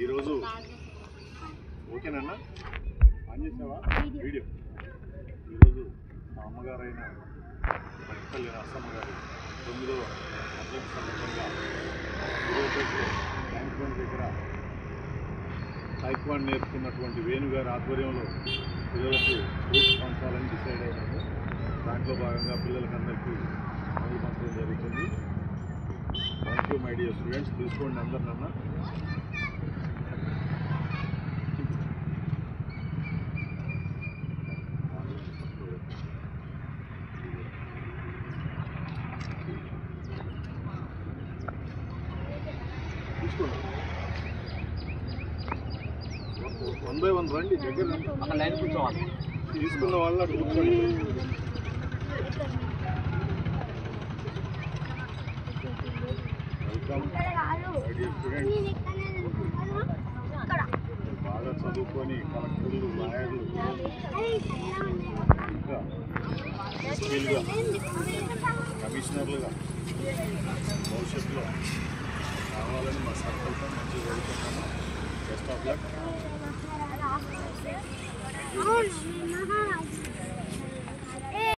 ఈరోజు ఓకేనన్నా ఆన్ చేసావా వీడియో? ఈరోజు మా అమ్మగారైన పల్లి నరసమ్మ గారు 9వ వర్ధంతి సందర్భంగా ట్యాంక్ బండ్ దగ్గర టైక్వాండ్ నేర్చుకున్నటువంటి వేణుగారి ఆధ్వర్యంలో పిల్లలకు ఫ్రూట్స్ పంచాలని డిసైడ్ అయినాము. దాంట్లో భాగంగా పిల్లలకి అందరికీ మందులు పంచడం జరుగుతుంది. Thank you my dear students. తీసుకోండి అందరినన్నా. తీసుకోండి 1 by 1 రండి, దగ్గర అక్కడ లైన్ కూర్చోవాలి. తీసుకున్న వాళ్ళ కూర్చోండి. Welcome my dear students. బాగా చదువుకొని కలెక్టర్లు, లాయర్లు, ఇంకా ఎస్పీలుగా, కమిషనర్లుగా భవిష్యత్తులో కావాలని మా సంకల్పం. మంచిగా చదువుకుంటాము. Best of luck.